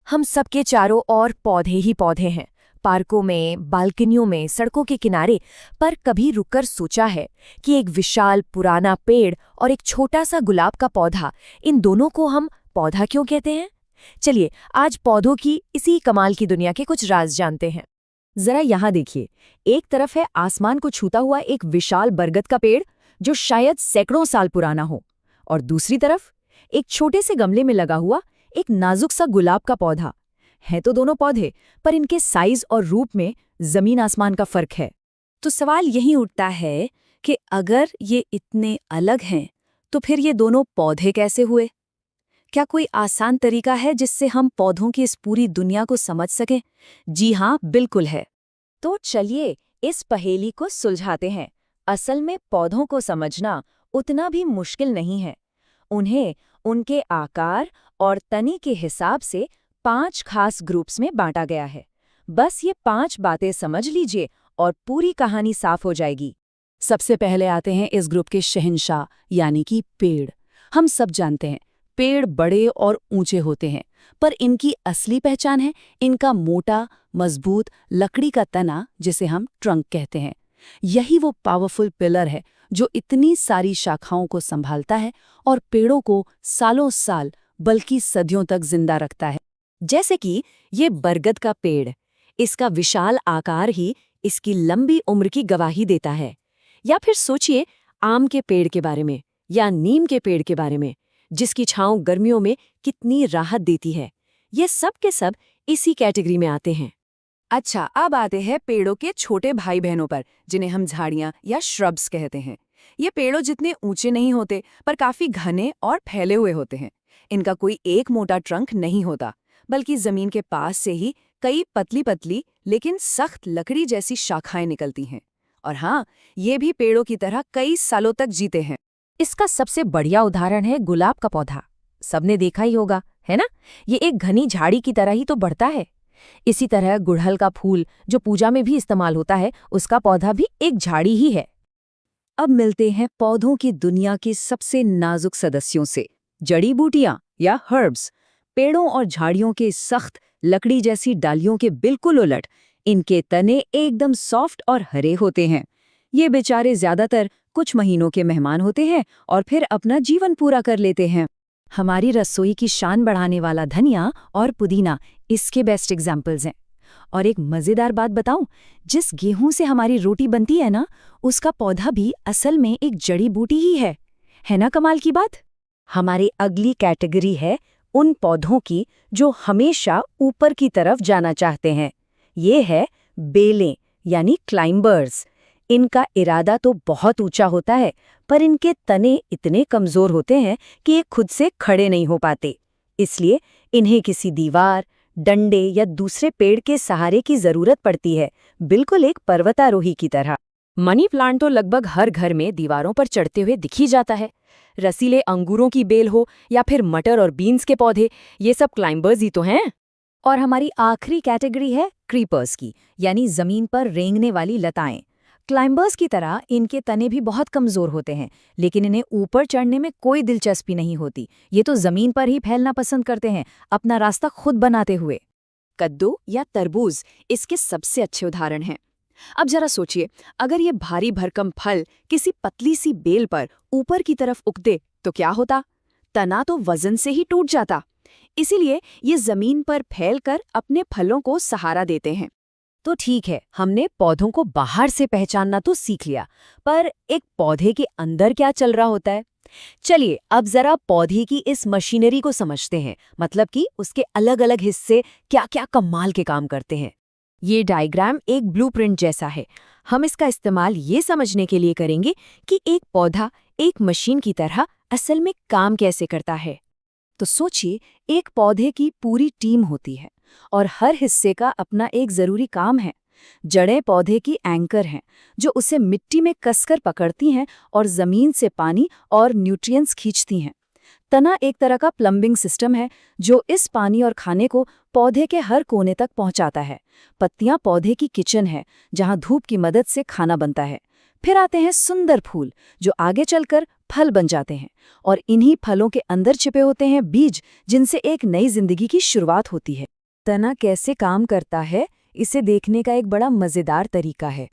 हम सबके चारों ओर पौधे ही पौधे हैं। पार्कों में, बालकनियों में, सड़कों के किनारे। पर कभी रुककर सोचा है कि एक विशाल पुराना पेड़ और एक छोटा सा गुलाब का पौधा, इन दोनों को हम पौधा क्यों कहते हैं? चलिए आज पौधों की इसी कमाल की दुनिया के कुछ राज जानते हैं। जरा यहाँ देखिए, एक तरफ है आसमान को छूता हुआ एक विशाल बरगद का पेड़ जो शायद सैकड़ों साल पुराना हो, और दूसरी तरफ एक छोटे से गमले में लगा हुआ एक नाजुक सा गुलाब का पौधा। है तो दोनों पौधे, पर इनके साइज और रूप में जमीन आसमान का फर्क है। तो सवाल यही उठता है कि अगर ये इतने अलग हैं, तो फिर ये दोनों पौधे कैसे हुए? क्या कोई आसान तरीका है जिससे हम पौधों की इस पूरी दुनिया को समझ सकें? जी हाँ, बिल्कुल है। तो चलिए इस पहेली को सुलझाते हैं। असल में पौधों को समझना उतना भी मुश्किल नहीं है। उन्हें उनके आकार और तने के हिसाब से 5 खास ग्रुप्स में बांटा गया है। बस ये 5 बातें समझ लीजिए और पूरी कहानी साफ हो जाएगी। सबसे पहले आते हैं इस ग्रुप के शहंशाह, यानी कि पेड़। हम सब जानते हैं, पेड़ बड़े और ऊंचे होते हैं, पर इनकी असली पहचान है इनका मोटा, मजबूत लकड़ी का तना, जिसे हम ट्रंक कहते हैं। यही वो पावरफुल पिलर है जो इतनी सारी शाखाओं को संभालता है और पेड़ों को सालों साल बल्कि सदियों तक जिंदा रखता है। जैसे कि ये बरगद का पेड़, इसका विशाल आकार ही इसकी लंबी उम्र की गवाही देता है। या फिर सोचिए आम के पेड़ के बारे में या नीम के पेड़ के बारे में, जिसकी छांव गर्मियों में कितनी राहत देती है। ये सब के सब इसी कैटेगरी में आते हैं। अच्छा, अब आते हैं पेड़ों के छोटे भाई बहनों पर, जिन्हें हम झाड़ियां या श्रब्स कहते हैं। ये पेड़ों जितने ऊंचे नहीं होते, पर काफी घने और फैले हुए होते हैं। इनका कोई एक मोटा ट्रंक नहीं होता, बल्कि जमीन के पास से ही कई पतली पतली लेकिन सख्त लकड़ी जैसी शाखाएं निकलती हैं। और हाँ, ये भी पेड़ों की तरह कई सालों तक जीते हैं। इसका सबसे बढ़िया उदाहरण है गुलाब का पौधा। सबने देखा ही होगा, है ना? ये एक घनी झाड़ी की तरह ही तो बढ़ता है। इसी तरह गुड़हल का फूल, जो पूजा में भी इस्तेमाल होता है, उसका पौधा भी एक झाड़ी ही है। अब मिलते हैं पौधों की दुनिया के सबसे नाजुक सदस्यों से, जड़ी बूटियां या हर्ब्स। पेड़ों और झाड़ियों के सख्त लकड़ी जैसी डालियों के बिल्कुल उलट, इनके तने एकदम सॉफ्ट और हरे होते हैं। ये बेचारे ज्यादातर कुछ महीनों के मेहमान होते हैं और फिर अपना जीवन पूरा कर लेते हैं। हमारी रसोई की शान बढ़ाने वाला धनिया और पुदीना इसके बेस्ट एग्जाम्पल्स हैं। और एक मज़ेदार बात बताऊं, जिस गेहूं से हमारी रोटी बनती है ना, उसका पौधा भी असल में एक जड़ी बूटी ही है ना कमाल की बात? हमारी अगली कैटेगरी है उन पौधों की जो हमेशा ऊपर की तरफ जाना चाहते हैं। ये है बेलें, यानी क्लाइंबर्स। इनका इरादा तो बहुत ऊंचा होता है, पर इनके तने इतने कमजोर होते हैं कि ये खुद से खड़े नहीं हो पाते। इसलिए इन्हें किसी दीवार, डंडे या दूसरे पेड़ के सहारे की जरूरत पड़ती है, बिल्कुल एक पर्वतारोही की तरह। मनी प्लांट तो लगभग हर घर में दीवारों पर चढ़ते हुए दिख ही जाता है। रसीले अंगूरों की बेल हो या फिर मटर और बीन्स के पौधे, ये सब क्लाइंबर्स ही तो हैं। और हमारी आखिरी कैटेगरी है क्रीपर्स की, यानी जमीन पर रेंगने वाली लताएं। क्लाइंबर्स की तरह इनके तने भी बहुत कमजोर होते हैं, लेकिन इन्हें ऊपर चढ़ने में कोई दिलचस्पी नहीं होती। ये तो जमीन पर ही फैलना पसंद करते हैं, अपना रास्ता खुद बनाते हुए। कद्दू या तरबूज इसके सबसे अच्छे उदाहरण हैं। अब जरा सोचिए, अगर ये भारी भरकम फल किसी पतली सी बेल पर ऊपर की तरफ उगते तो क्या होता? तना तो वजन से ही टूट जाता। इसीलिए ये जमीन पर फैलकर अपने फलों को सहारा देते हैं। तो ठीक है, हमने पौधों को बाहर से पहचानना तो सीख लिया, पर एक पौधे के अंदर क्या चल रहा होता है? चलिए अब जरा पौधे की इस मशीनरी को समझते हैं, मतलब कि उसके अलग अलग हिस्से क्या-क्या कमाल के काम करते हैं। ये डायग्राम एक ब्लूप्रिंट जैसा है। हम इसका इस्तेमाल ये समझने के लिए करेंगे कि एक पौधा एक मशीन की तरह असल में काम कैसे करता है। तो सोचिए, एक पौधे की पूरी टीम होती है और हर हिस्से का अपना एक जरूरी काम है। जड़ें पौधे की एंकर हैं, जो उसे मिट्टी में कसकर पकड़ती हैं और जमीन से पानी और न्यूट्रिएंट्स खींचती हैं। तना एक तरह का प्लम्बिंग सिस्टम है, जो इस पानी और खाने को पौधे के हर कोने तक पहुंचाता है। पत्तियां पौधे की किचन है, जहां धूप की मदद से खाना बनता है। फिर आते हैं सुंदर फूल, जो आगे चलकर फल बन जाते हैं, और इन्हीं फलों के अंदर छिपे होते हैं बीज, जिनसे एक नई जिंदगी की शुरुआत होती है। तना कैसे काम करता है, इसे देखने का एक बड़ा मजेदार तरीका है।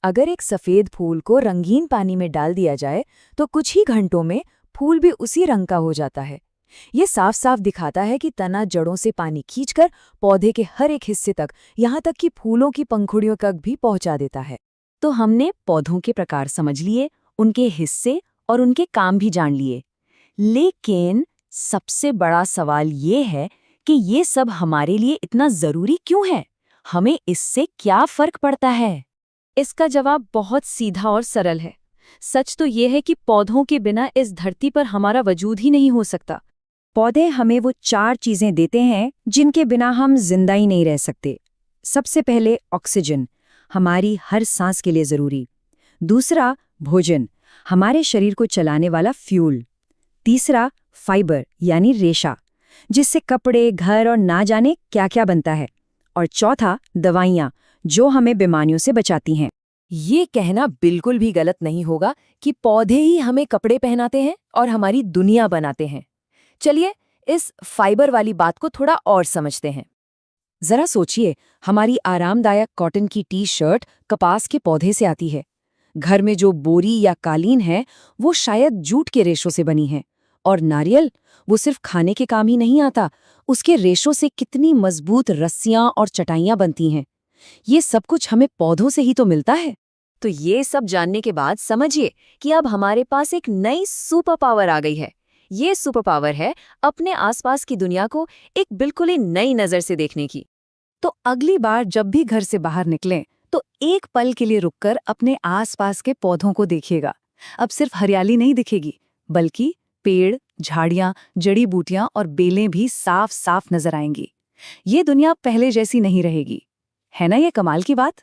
अगर एक सफेद फूल को रंगीन पानी में डाल दिया जाए तो कुछ ही घंटों में फूल भी उसी रंग का हो जाता है। ये साफ साफ दिखाता है कि तना जड़ों से पानी खींचकर पौधे के हर एक हिस्से तक, यहाँ तक कि फूलों की पंखुड़ियों तक भी पहुंचा देता है। तो हमने पौधों के प्रकार समझ लिए, उनके हिस्से और उनके काम भी जान लिए। लेकिन सबसे बड़ा सवाल ये है कि ये सब हमारे लिए इतना जरूरी क्यों है? हमें इससे क्या फर्क पड़ता है? इसका जवाब बहुत सीधा और सरल है। सच तो ये है कि पौधों के बिना इस धरती पर हमारा वजूद ही नहीं हो सकता। पौधे हमें वो 4 चीजें देते हैं जिनके बिना हम जिंदा ही नहीं रह सकते। सबसे पहले ऑक्सीजन, हमारी हर सांस के लिए जरूरी। दूसरा भोजन, हमारे शरीर को चलाने वाला फ्यूल। तीसरा फाइबर यानी रेशा, जिससे कपड़े, घर और ना जाने क्या क्या बनता है। और चौथा दवाइयाँ, जो हमें बीमारियों से बचाती हैं। ये कहना बिल्कुल भी गलत नहीं होगा कि पौधे ही हमें कपड़े पहनाते हैं और हमारी दुनिया बनाते हैं। चलिए इस फाइबर वाली बात को थोड़ा और समझते हैं। जरा सोचिए, हमारी आरामदायक कॉटन की टी शर्ट कपास के पौधे से आती है। घर में जो बोरी या कालीन है वो शायद जूट के रेशों से बनी है। और नारियल, वो सिर्फ खाने के काम ही नहीं आता, उसके रेशों से कितनी मजबूत रस्सियां और चटाइयां बनती हैं। ये सब कुछ हमें पौधों से ही तो मिलता है। तो ये सब जानने के बाद समझिए कि अब हमारे पास एक नई सुपर पावर आ गई है। ये सुपर पावर है अपने आसपास की दुनिया को एक बिल्कुल ही नई नजर से देखने की। तो अगली बार जब भी घर से बाहर निकलें तो एक पल के लिए रुककर अपने आसपास के पौधों को देखिएगा। अब सिर्फ हरियाली नहीं दिखेगी, बल्कि पेड़, झाड़ियां, जड़ी बूटियां और बेलें भी साफ साफ नजर आएंगी। ये दुनिया पहले जैसी नहीं रहेगी। है ना ये कमाल की बात?